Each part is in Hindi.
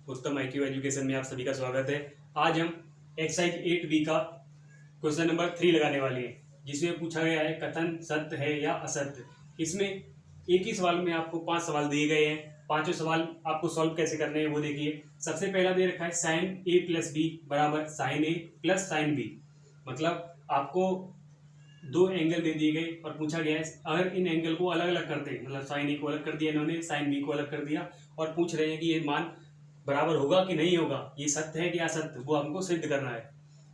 उत्तम IQ एजुकेशन में आप सभी का स्वागत है। आज हम एक्सरसाइज 8B का क्वेश्चन नंबर 3 लगाने वाले हैं, जिसमें पूछा गया है कथन सत्य है या असत्य। इसमें एक ही सवाल में आपको 5 सवाल दिए गए हैं। पांचों सवाल आपको सॉल्व कैसे करने हैं वो देखिए। सबसे पहला दे रखा है साइन ए प्लस बी बराबर sign A plus sine B. मतलब आपको दो एंगल दे दिए गए और पूछा गया है अगर इन एंगल को अलग अलग करते हैं, मतलब साइन ए को अलग कर दिया इन्होंने, साइन बी को अलग कर दिया, और पूछ रहे हैं कि ये मान बराबर होगा कि नहीं होगा, ये सत्य है कि असत्य, वो हमको सिद्ध करना है।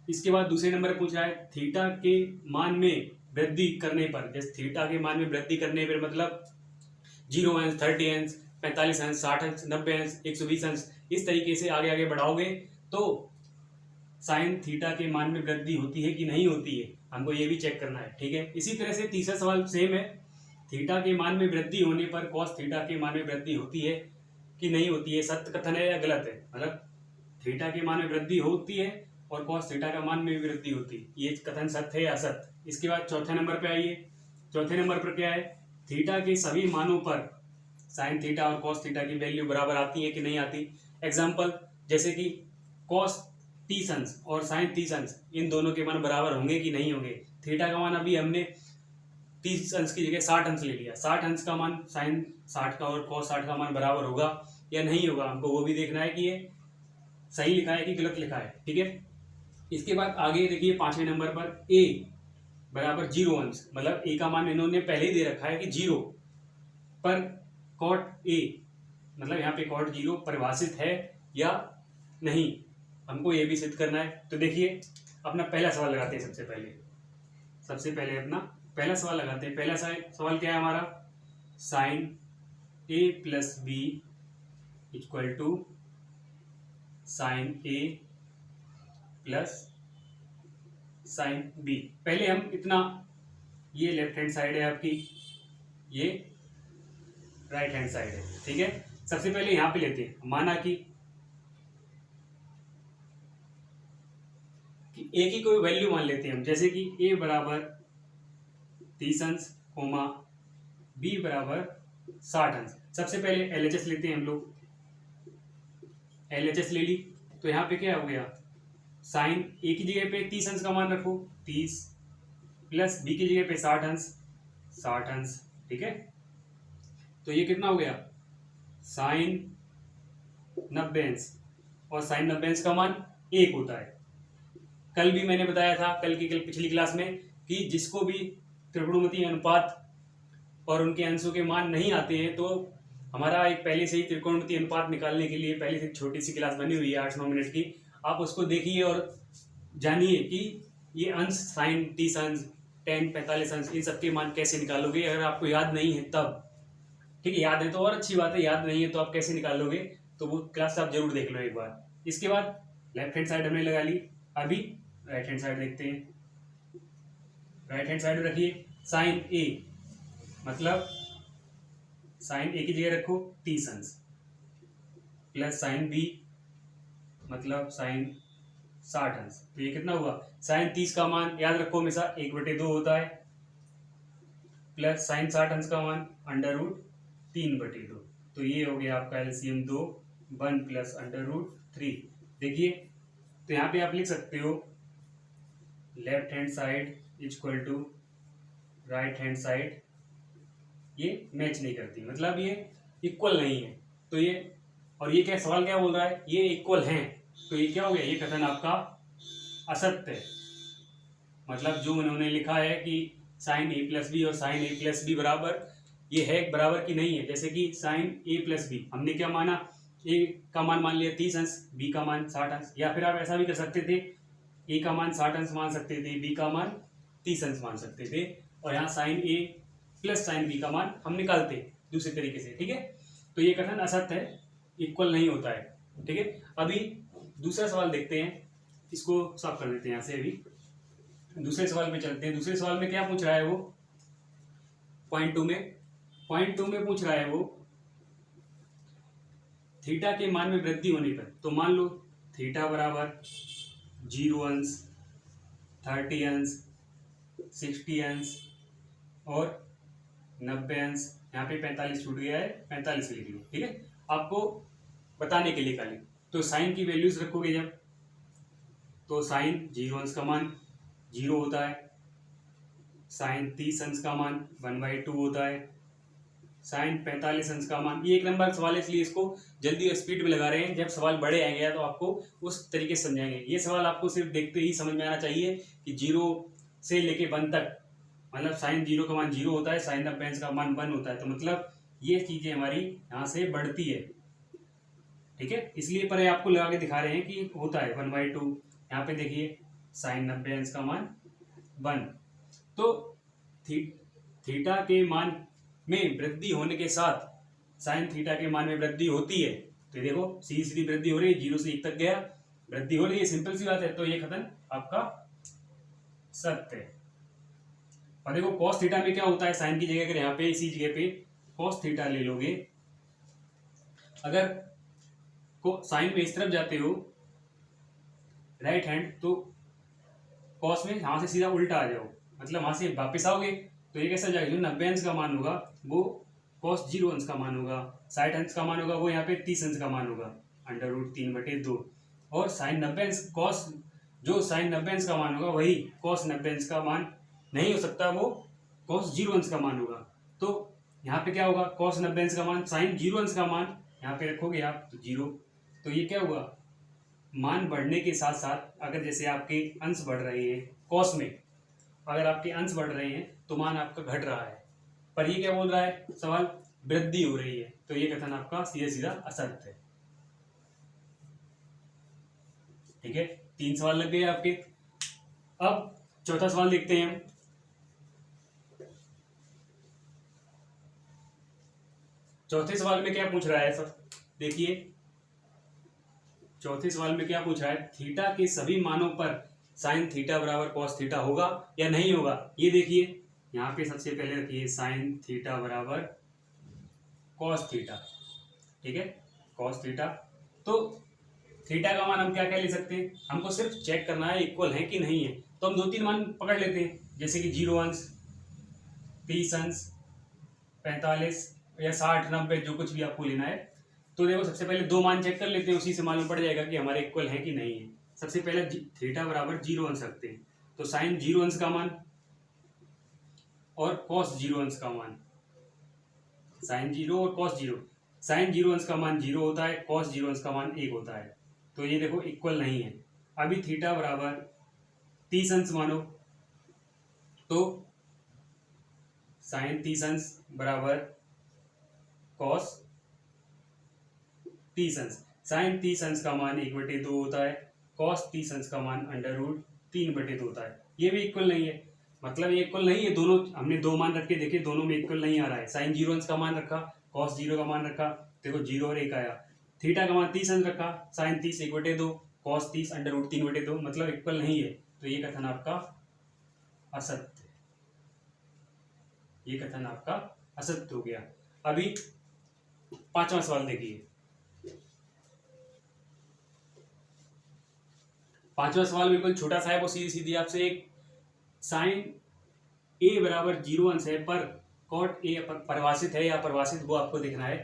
इसके बाद दूसरे नंबर पर पूछ रहा है थीटा के मान में वृद्धि करने पर, जैसे थीटा के मान में वृद्धि करने पर मतलब 0 अंश, 30 अंश, 45 अंश, 60 अंश, 90 अंश, 120 अंश, इस तरीके से आगे आगे बढ़ाओगे तो साइन थीटा के मान में वृद्धि होती है कि नहीं होती है, हमको ये भी चेक करना है। ठीक है, इसी तरह से तीसरा सवाल सेम है, थीटा के मान में वृद्धि होने पर कॉस थीटा के मान में वृद्धि होती है कि नहीं होती है, सत्य कथन है या गलत है। मतलब थीटा के मान में वृद्धि होती है और कॉस थीटा का मान में भी वृद्धि होती है, ये कथन सत्य है या असत्य। इसके बाद चौथे नंबर पे आइए। चौथे नंबर पर क्या है, थीटा के सभी मानों पर साइन थीटा और कॉस थीटा की वैल्यू बराबर आती है कि नहीं आती। एग्जाम्पल जैसे कि कॉस 30 अंश और साइन 30 अंश, इन दोनों के मान बराबर होंगे कि नहीं होंगे। थीटा का मान अभी हमने 30 अंश की जगह 60 अंश ले लिया, 60 अंश का मान साइन 60 का और कॉस 60 का मान बराबर होगा या नहीं होगा, हमको वो भी देखना है कि ये सही लिखा है कि गलत लिखा है। ठीक है, इसके बाद आगे देखिए पांचवें नंबर पर ए बराबर 0 अंश, मतलब ए का मान इन्होंने पहले ही दे रखा है कि 0 पर कॉट ए, मतलब यहाँ पे कॉट 0 परिभाषित है या नहीं, हमको ये भी सिद्ध करना है। तो देखिए अपना पहला सवाल लगाते हैं। सबसे पहले अपना पहला सवाल लगाते हैं। पहला सवाल क्या है हमारा, sine A plus B equal to sine A plus sine B. पहले हम इतना, ये लेफ्ट हैंड साइड है आपकी, ये राइट हैंड साइड है। ठीक है, सबसे पहले यहां पे लेते हैं, माना कि ए की कोई वैल्यू मान लेते हैं हम, जैसे कि ए बराबर 30 अंश कोमा बी बराबर 60 अंश। सबसे पहले LHS लेते हैं हम लोग, LHS ले ली तो यहाँ पे क्या हो गया, साइन ए की जगह पे 30 अंश का मान रखो 30 प्लस बी की जगह पे 60 अंश 60 अंश। ठीक है, तो ये कितना हो गया, साइन 90 अंश, और साइन 90 अंश का मान 1 होता है। कल भी मैंने बताया था, पिछली क्लास में, कि जिसको भी त्रिकोणमितीय अनुपात और उनके अंशों के मान नहीं आते हैं तो हमारा एक पहले से ही त्रिकोणमितीय अनुपात निकालने के लिए पहले से छोटी सी क्लास बनी हुई है 8-9 मिनट की, आप उसको देखिए और जानिए कि ये अंश साइन 30 अंश, tan 45 अंश, इन सबके मान कैसे निकालोगे। अगर आपको याद नहीं है तब, ठीक है, याद है तो और अच्छी बात है, याद नहीं है तो आप कैसे निकालोगे, तो वो क्लास आप जरूर देख लो एक बार। इसके बाद लेफ्ट हैंड साइड हमने लगा ली, अभी राइट हैंड साइड देखते हैं। राइट हैंड साइड रखिए, साइन ए मतलब साइन ए की जगह रखो 30 अंश प्लस साइन बी मतलब साइन 60 अंश। तो ये कितना हुआ, साइन 30 का मान याद रखो हमेशा 1/2 होता है, प्लस साइन 60 अंश का मान √3/2। तो ये हो गया आपका LCM 2 1 प्लस √3। देखिए तो यहाँ पे आप लिख सकते हो left hand side equal to right hand side, ये मैच नहीं करती, मतलब ये इक्वल नहीं है। तो ये, और ये क्या सवाल क्या बोल रहा है, ये इक्वल हैं, तो ये क्या हो गया, ये कथन आपका असत्य है। मतलब जो उन्होंने लिखा है कि साइन ए प्लस बी और साइन ए प्लस बी बराबर, ये है बराबर की नहीं है। जैसे कि साइन ए प्लस बी हमने क्या माना, ए का मान मान लिया 30 अंश, बी का मान 60 अंश, या फिर आप ऐसा भी कर सकते थे, ए का मान 60 अंश मान सकते थे, बी का मान 30 अंश मान सकते थे, और यहाँ sign A plus sine B का मान हम निकालते दूसरे तरीके से। ठीक है, तो ये कथन असत्य है, इक्वल नहीं होता है। ठीक है, अभी दूसरा सवाल देखते हैं, इसको साफ कर देते हैं यहाँ से। अभी दूसरे सवाल में चलते हैं। दूसरे सवाल में क्या पूछ रहा है वो, पॉइंट टू में पूछ रहा है वो थीटा के मान में वृद्धि होने पर। तो मान लो थीटा बराबर 0 अंश, 30 अंश, 60 अंश और 90 अंश। यहाँ पे 45 छूट गया है, 45 लिख लो। ठीक है, आपको बताने के लिए खाली। तो साइन की वैल्यूज रखोगे जब, तो साइन 0 अंश का मान 0 होता है, साइन 30 अंश का मान 1/2 होता है, साइन 45 अंश का मान। ये एक नंबर सवाल है इसलिए इसको जल्दी और स्पीड में लगा रहे हैं, जब सवाल बड़े आएंगे तो आपको उस तरीके से समझाएंगे। ये सवाल आपको सिर्फ देखते ही समझ में आना चाहिए कि 0 से लेके 1 तक, मतलब साइन 0 का मान 0 होता है, साइन 90 अंश का मान 1 होता है, तो मतलब ये चीजें हमारी यहाँ से बढ़ती है, ठीक है। इसलिए पर आपको लगा के दिखा रहे हैं कि होता है 1/2। यहाँ पे देखिए साइन 90 अंश का मान 1, तो थीटा के मान में वृद्धि होने के साथ साइन थीटा के मान में वृद्धि होती है। तो देखो सीधी सीधी वृद्धि हो रही है, 0 से 1 तक गया, वृद्धि हो रही है, सिंपल सी बात है। तो ये कथन आपका सत्य है। और देखो कॉस थीटा में क्या होता है, साइन की जगह अगर यहाँ पे इसी जगह पे कॉस थीटा ले लोगे, अगर को साइन में इस तरफ जाते हो राइट हैंड, तो कॉस में यहां से सीधा उल्टा आ जाओ, मतलब वहां से वापस आओगे, तो ये कैसा जाएगा, जो 90 अंश का मान होगा वो कॉस 0 अंश का मान होगा, 60 अंश का मान होगा वो यहाँ पे 30 अंश का मान होगा, √3/2। और साइन 90 अंश कॉस, जो साइन 90 अंश का मान होगा वही कॉस 90 अंश का मान नहीं हो सकता, वो कॉस 0 अंश का मान होगा। तो यहाँ पे क्या होगा, कॉस 90 अंश का मान, साइन 0 अंश का मान यहाँ पे रखोगे आप तो 0, तो ये क्या होगा, मान बढ़ने के साथ साथ अगर जैसे आपके अंश बढ़ रहे हैं कॉस में, अगर आपके अंश बढ़ रहे हैं तो मान आपका घट रहा है, पर ये क्या बोल रहा है सवाल, वृद्धि हो रही है, तो ये कथन आपका सीधा सीधा असत्य है, ठीक है। 3 सवाल लग गए आपके। अब चौथा सवाल देखते हैं हम। चौथे सवाल में क्या पूछ रहा है सर, देखिए चौथे सवाल में क्या पूछ रहा है, थीटा के सभी मानों पर साइन थीटा बराबर कॉस थीटा होगा या नहीं होगा। ये देखिए यहाँ पे सबसे पहले रखिए साइन थीटा बराबर कॉस थीटा, ठीक है, कॉस थीटा। तो थीटा का मान हम क्या क्या ले सकते हैं, हमको सिर्फ चेक करना है इक्वल है कि नहीं है, तो हम 2-3 मान पकड़ लेते हैं, जैसे कि 0 अंश, 30 अंश, 45 या 60 90 जो कुछ भी आपको लेना है। तो देखो सबसे पहले 2 मान चेक कर लेते हैं, उसी से मालूम पड़ जाएगा कि हमारे इक्वल है कि नहीं है। सबसे पहले थीटा बराबर 0 अंश रखते हैं, तो साइन 0 अंश का मान और कॉस 0 अंश का मान, साइन 0 और कॉस 0, साइन 0 अंश का मान 0 होता है, कॉस 0 अंश का मान 1 होता है, तो ये देखो इक्वल नहीं है। अभी थीटा बराबर 30 अंश मानो, तो साइन 30 अंश बराबर कॉस 30 अंश, साइन 30 अंश का मान 1/2 होता है, कॉस 30 अंश का मान √3/2 होता है। ये भी इक्वल नहीं है, मतलब ये इक्वल नहीं है, दोनों हमने 2 मान रख के देखे, दोनों में इक्वल नहीं आ रहा है। साइन 0 अंश का मान रखा, कॉस 0 का मान रखा, देखो 0 और 1 आया। थीटा का मान 30 अंश रखा, साइन 30 1/2, कॉस 30 √3/2, मतलब इक्वल नहीं है, तो ये कथन आपका असत्य है, ये कथन आपका असत्य हो गया। अभी 5वां सवाल देखिए। 5वां सवाल बिल्कुल छोटा सा है, वो सीधी सीधी आपसे एक साइन ए बराबर 0 अंश है पर कॉट ए परिभाषित है या परिभाषित, वो आपको देखना है।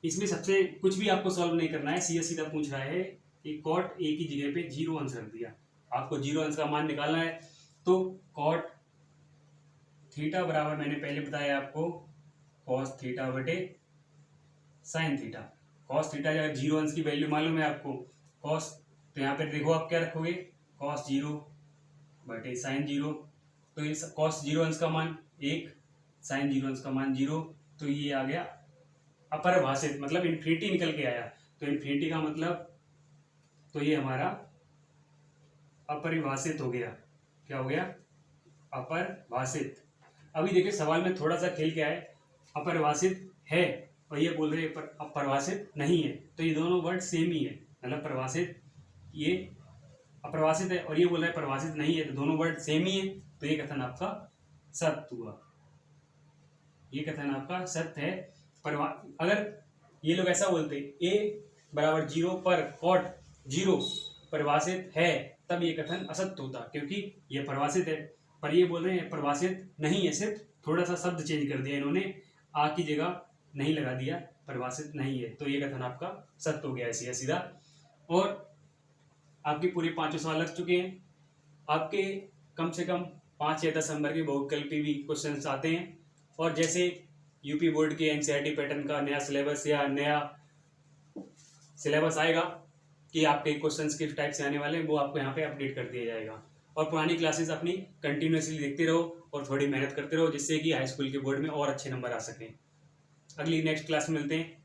इसमें सबसे कुछ भी आपको सॉल्व नहीं करना है, सीधा सीधा पूछ रहा है कि कॉट ए की जगह पे 0 अंश रख दिया, आपको 0 अंश का मान निकालना है। तो कॉट थीटा बराबर मैंने पहले बताया आपको कॉस थीटा बटे साइन थीटा। कॉस थीटा अगर 0 अंश की वैल्यू मालूम है आपको, कॉस, तो यहाँ पे देखो आप क्या रखोगे, कॉस 0 बटे साइन 0, तो ये कॉस 0 अंश का मान 1, साइन 0 अंश का मान 0, तो ये आ गया अपरिभाषित, मतलब इन्फिनिटी निकल के आया। तो इन्फिनिटी का मतलब, तो ये हमारा अपरिभाषित हो गया। क्या हो गया, अपरिभाषित। अभी देखिए सवाल में थोड़ा सा खेल के आए, अपरिभाषित है और ये बोल रहे हैं अपरिभाषित नहीं है, तो ये दोनों वर्ड सेम ही है, मतलब परिभाषित, ये अपरिभाषित है और ये बोल रहा है परिभाषित नहीं है, तो दोनों वर्ड सेम ही है, तो ये कथन आपका सत्य हुआ, ये कथन आपका सत्य है। अगर ये लोग ऐसा बोलते a बराबर 0 पर कॉट 0 परिभाषित है, तब ये कथन असत्य होता, क्योंकि ये परिभाषित है, पर ये बोल रहे हैं परिभाषित नहीं है, सिर्फ थोड़ा सा शब्द चेंज कर दिया इन्होंने, आ की जगह नहीं लगा दिया, परिभाषित नहीं है, तो ये कथन आपका सत्य हो गया सीधा सीधा। और आपके पूरे 5 सवाल लग चुके हैं। आपके कम से कम 5 या 10 नंबर के बहुविकल्पी भी क्वेश्चन आते हैं। और जैसे यूपी बोर्ड के एनसीईआरटी पैटर्न का नया सिलेबस या नया सिलेबस आएगा कि आपके क्वेश्चंस किस टाइप से आने वाले हैं, वो आपको यहाँ पे अपडेट कर दिया जाएगा। और पुरानी क्लासेस अपनी कंटिन्यूसली देखते रहो और थोड़ी मेहनत करते रहो, जिससे कि हाई स्कूल के बोर्ड में और अच्छे नंबर आ सकें। अगली नेक्स्ट क्लास में मिलते हैं।